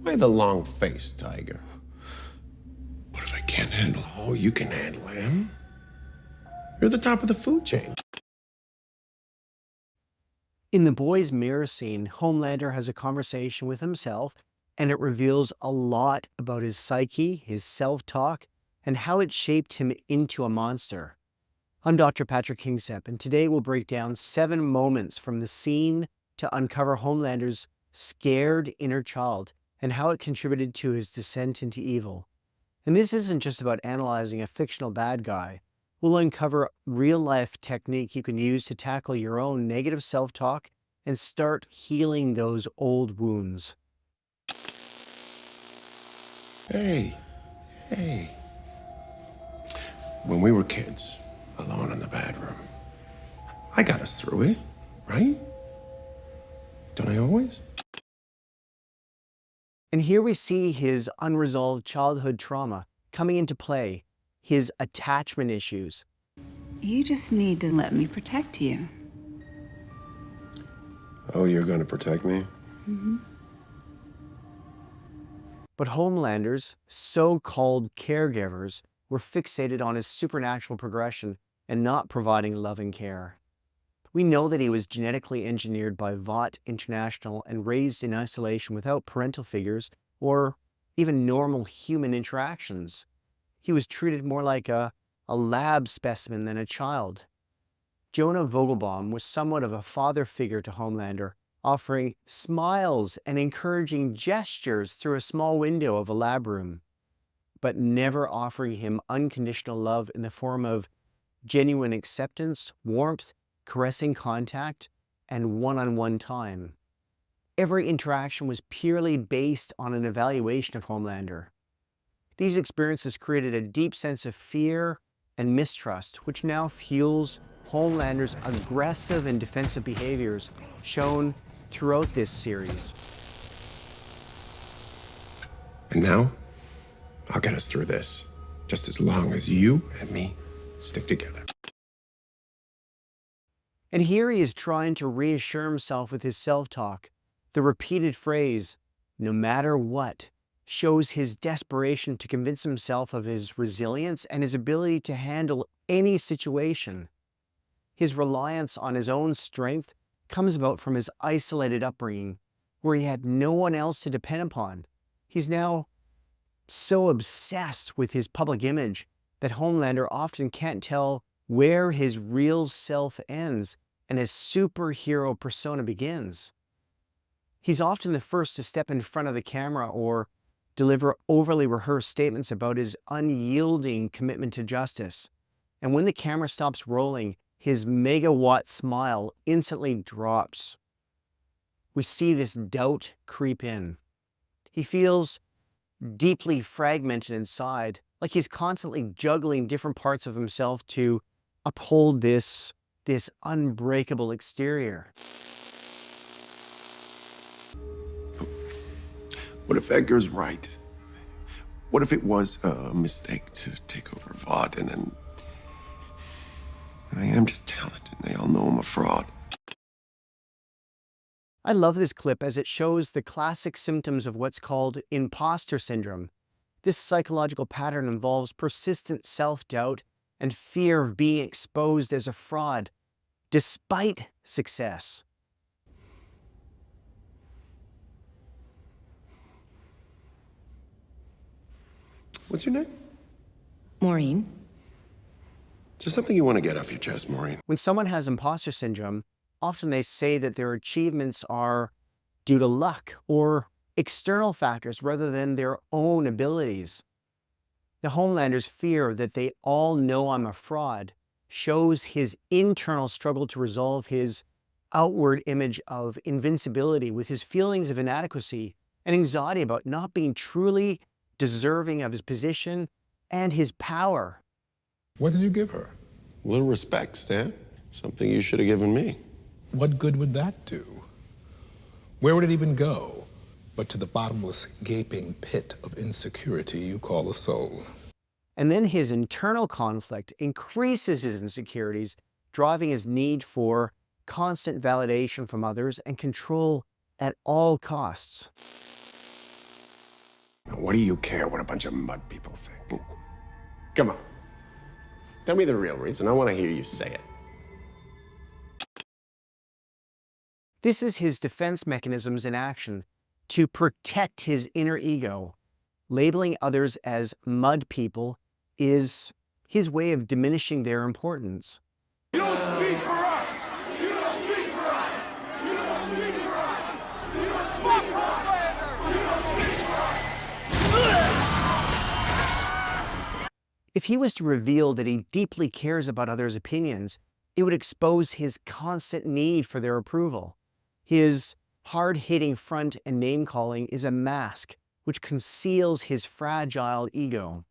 Why the long face, Tiger? What if I can't handle? Oh, you can handle him. You're the top of the food chain. In the boy's mirror scene, Homelander has a conversation with himself, and it reveals a lot about his psyche, his self-talk, and how it shaped him into a monster. I'm Dr. Patrick Kingsep, and today we'll break down 7 moments from the scene to uncover Homelander's scared inner child and how it contributed to his descent into evil. And this isn't just about analyzing a fictional bad guy. We'll uncover real-life technique you can use to tackle your own negative self-talk and start healing those old wounds. Hey, hey. When we were kids, alone in the bedroom, I got us through it, right? Don't I always? And here we see his unresolved childhood trauma coming into play, his attachment issues. You just need to let me protect you. Oh, you're gonna protect me? But Homelander's so-called caregivers were fixated on his supernatural progression and not providing loving care. We know that he was genetically engineered by Vought International and raised in isolation without parental figures or even normal human interactions. He was treated more like a lab specimen than a child. Jonah Vogelbaum was somewhat of a father figure to Homelander, offering smiles and encouraging gestures through a small window of a lab room, but never offering him unconditional love in the form of genuine acceptance, warmth, caressing contact, and one-on-one time. Every interaction was purely based on an evaluation of Homelander. These experiences created a deep sense of fear and mistrust, which now fuels Homelander's aggressive and defensive behaviors shown throughout this series. And now, I'll get us through this, just as long as you and me stick together. And here he is trying to reassure himself with his self-talk. The repeated phrase, "no matter what," shows his desperation to convince himself of his resilience and his ability to handle any situation. His reliance on his own strength comes about from his isolated upbringing, where he had no one else to depend upon. He's now so obsessed with his public image that Homelander often can't tell where his real self ends and his superhero persona begins. He's often the first to step in front of the camera or deliver overly rehearsed statements about his unyielding commitment to justice. And when the camera stops rolling, his megawatt smile instantly drops. We see this doubt creep in. He feels deeply fragmented inside, like he's constantly juggling different parts of himself to uphold this unbreakable exterior. What if Edgar's right? What if it was a mistake to take over Vought and then I am just talented and they all know I'm a fraud? I love this clip as it shows the classic symptoms of what's called imposter syndrome. This psychological pattern involves persistent self-doubt and fear of being exposed as a fraud, despite success. What's your name? Maureen? Is there something you want to get off your chest, Maureen? When someone has imposter syndrome, often they say that their achievements are due to luck or external factors rather than their own abilities. The Homelander's fear that they all know I'm a fraud shows his internal struggle to resolve his outward image of invincibility with his feelings of inadequacy and anxiety about not being truly deserving of his position and his power. What did you give her? A little respect, Stan. Something you should have given me. What good would that do? Where would it even go but to the bottomless, gaping pit of insecurity you call a soul? And then his internal conflict increases his insecurities, driving his need for constant validation from others and control at all costs. What do you care what a bunch of mud people think? Come on. Tell me the real reason. I want to hear you say it. This is his defense mechanisms in action to protect his inner ego. Labeling others as mud people is his way of diminishing their importance. You don't speak for us! You don't speak for us! You don't speak for us! You don't speak for Homelander! You don't speak for us! If he was to reveal that he deeply cares about others' opinions, it would expose his constant need for their approval. His hard-hitting front and name-calling is a mask which conceals his fragile ego.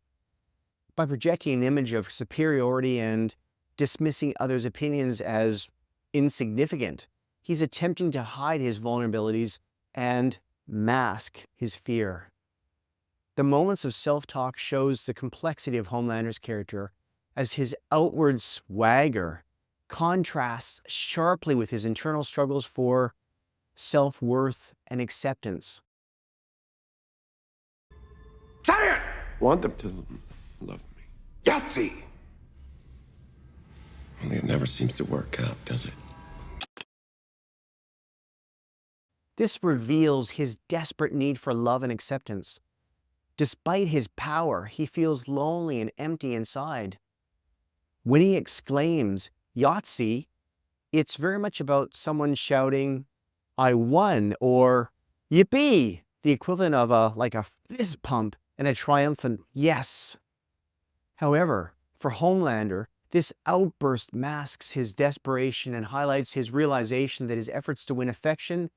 By projecting an image of superiority and dismissing others' opinions as insignificant, he's attempting to hide his vulnerabilities and mask his fear. The moments of self-talk shows the complexity of Homelander's character as his outward swagger contrasts sharply with his internal struggles for self-worth and acceptance. Say it! Want them to love me. Yahtzee! Only it never seems to work out, does it? This reveals his desperate need for love and acceptance. Despite his power, he feels lonely and empty inside. When he exclaims, Yahtzee, it's very much about someone shouting, I won, or yippee, the equivalent of a fist pump and a triumphant yes. However, for Homelander, this outburst masks his desperation and highlights his realization that his efforts to win affection,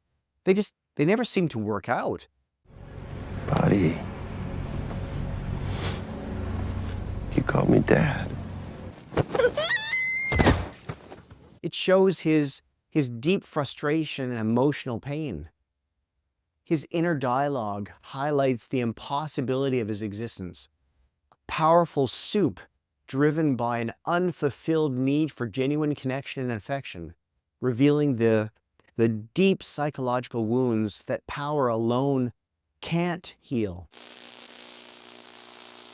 they never seem to work out. Buddy. You called me Dad. It shows his deep frustration and emotional pain. His inner dialogue highlights the impossibility of his existence. Powerful soup driven by an unfulfilled need for genuine connection and affection, revealing the deep psychological wounds that power alone can't heal.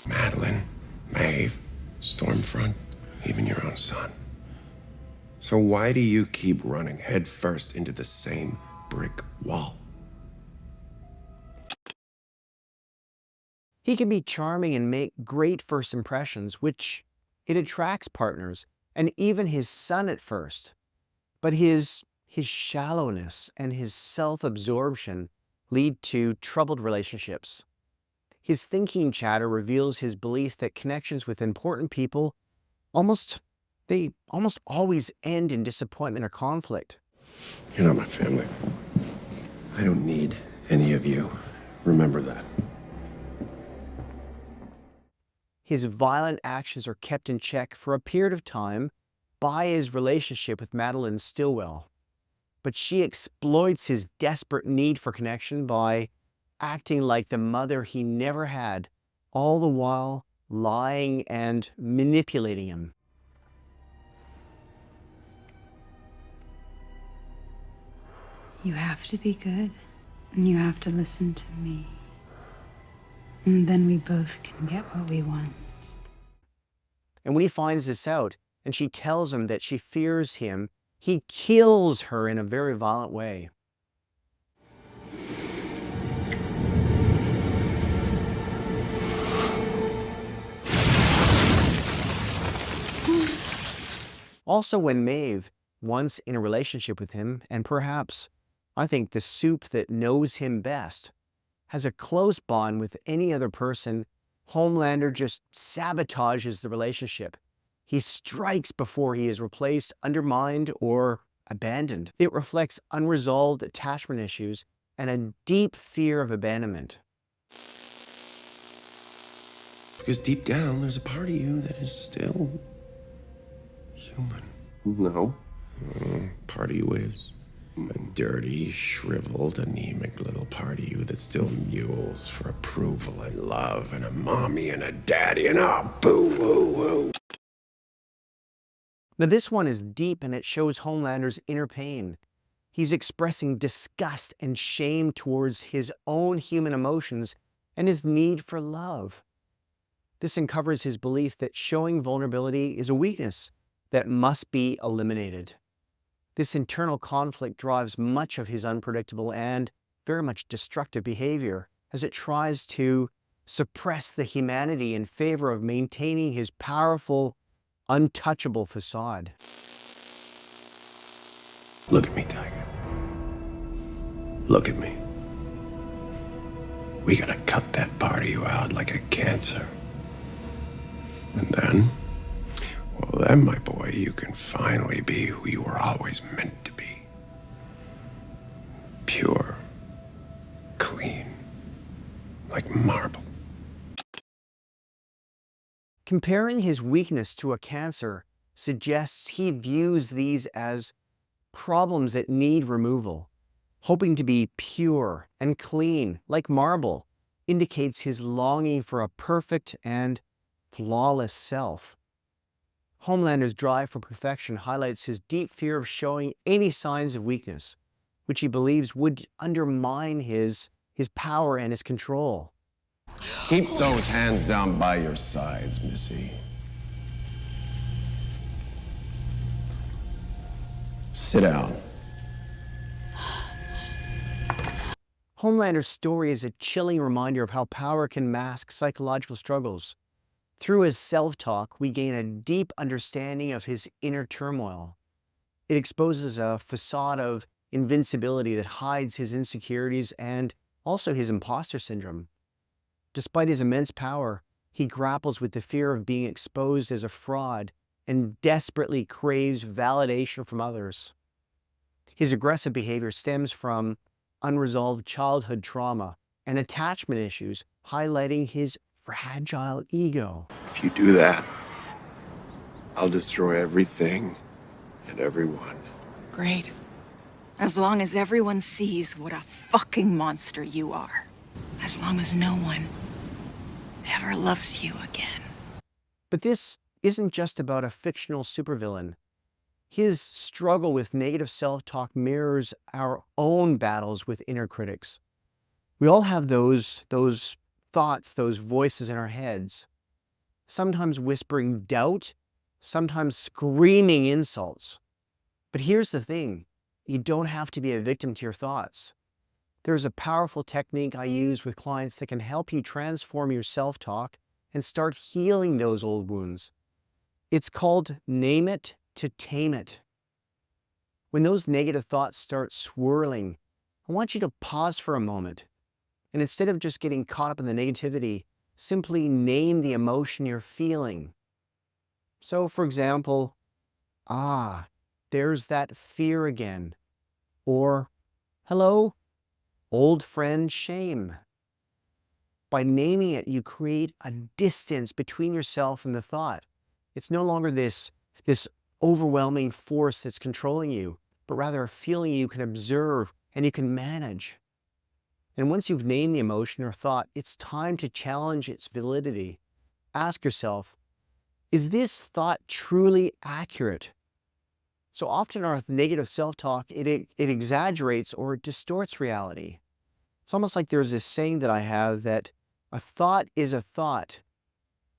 Madeline, Maeve, Stormfront, even your own son. So why do you keep running headfirst into the same brick wall? He can be charming and make great first impressions, which it attracts partners, and even his son at first. But his shallowness and his self-absorption lead to troubled relationships. His thinking chatter reveals his belief that connections with important people almost always end in disappointment or conflict. You're not my family. I don't need any of you. Remember that. His violent actions are kept in check for a period of time by his relationship with Madeline Stillwell. But she exploits his desperate need for connection by acting like the mother he never had, all the while lying and manipulating him. You have to be good, and you have to listen to me. And then we both can get what we want. And when he finds this out, and she tells him that she fears him, he kills her in a very violent way. Also, when Maeve, once in a relationship with him, and perhaps, I think, the soup that knows him best, has a close bond with any other person, Homelander just sabotages the relationship. He strikes before he is replaced, undermined, or abandoned. It reflects unresolved attachment issues and a deep fear of abandonment. Because deep down, there's a part of you that is still human. No. Part of you is. A dirty, shriveled, anemic little part of you that still mules for approval and love and a mommy and a daddy and a boo-hoo-hoo. Now this one is deep and it shows Homelander's inner pain. He's expressing disgust and shame towards his own human emotions and his need for love. This uncovers his belief that showing vulnerability is a weakness that must be eliminated. This internal conflict drives much of his unpredictable and very much destructive behavior as it tries to suppress the humanity in favor of maintaining his powerful, untouchable facade. Look at me, Tiger. Look at me. We gotta cut that part of you out like a cancer. And then, well then, my boy, you can finally be who you were always meant to be. Pure, clean, like marble. Comparing his weakness to a cancer suggests he views these as problems that need removal. Hoping to be pure and clean, like marble, indicates his longing for a perfect and flawless self. Homelander's drive for perfection highlights his deep fear of showing any signs of weakness, which he believes would undermine his power and his control. Keep those hands down by your sides, Missy. Sit down. Homelander's story is a chilling reminder of how power can mask psychological struggles. Through his self-talk, we gain a deep understanding of his inner turmoil. It exposes a facade of invincibility that hides his insecurities and also his imposter syndrome. Despite his immense power, he grapples with the fear of being exposed as a fraud and desperately craves validation from others. His aggressive behavior stems from unresolved childhood trauma and attachment issues, highlighting his fragile ego. If you do that, I'll destroy everything and everyone. Great. As long as everyone sees what a fucking monster you are. As long as no one ever loves you again. But this isn't just about a fictional supervillain. His struggle with negative self-talk mirrors our own battles with inner critics. We all have those thoughts, those voices in our heads, sometimes whispering doubt, sometimes screaming insults. But here's the thing, you don't have to be a victim to your thoughts. There's a powerful technique I use with clients that can help you transform your self-talk and start healing those old wounds. It's called Name It to Tame It. When those negative thoughts start swirling, I want you to pause for a moment. And instead of just getting caught up in the negativity, simply name the emotion you're feeling. So, for example, there's that fear again. Or, hello, old friend shame. By naming it, you create a distance between yourself and the thought. It's no longer this overwhelming force that's controlling you, but rather a feeling you can observe and you can manage. And once you've named the emotion or thought, it's time to challenge its validity. Ask yourself, is this thought truly accurate? So often our negative self-talk, it exaggerates or distorts reality. It's almost like there's this saying that I have that a thought is a thought,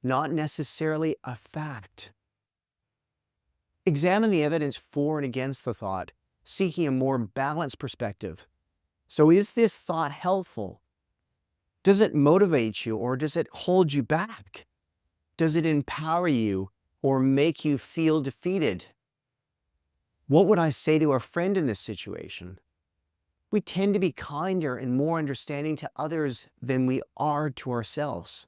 not necessarily a fact. Examine the evidence for and against the thought, seeking a more balanced perspective. So is this thought helpful? Does it motivate you or does it hold you back? Does it empower you or make you feel defeated? What would I say to a friend in this situation? We tend to be kinder and more understanding to others than we are to ourselves.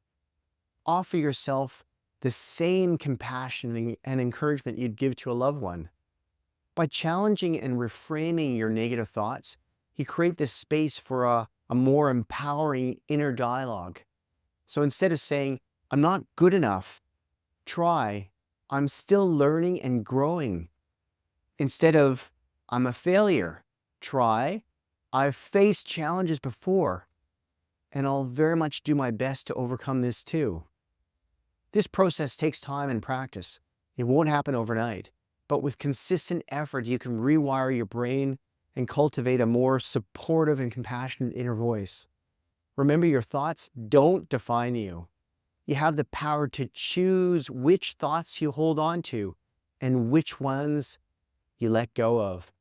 Offer yourself the same compassion and encouragement you'd give to a loved one. By challenging and reframing your negative thoughts, you create this space for a more empowering inner dialogue. So instead of saying, I'm not good enough, try, I'm still learning and growing. Instead of, I'm a failure, try, I've faced challenges before, and I'll very much do my best to overcome this too. This process takes time and practice. It won't happen overnight, but with consistent effort, you can rewire your brain and cultivate a more supportive and compassionate inner voice. Remember, your thoughts don't define you. You have the power to choose which thoughts you hold on to and which ones you let go of.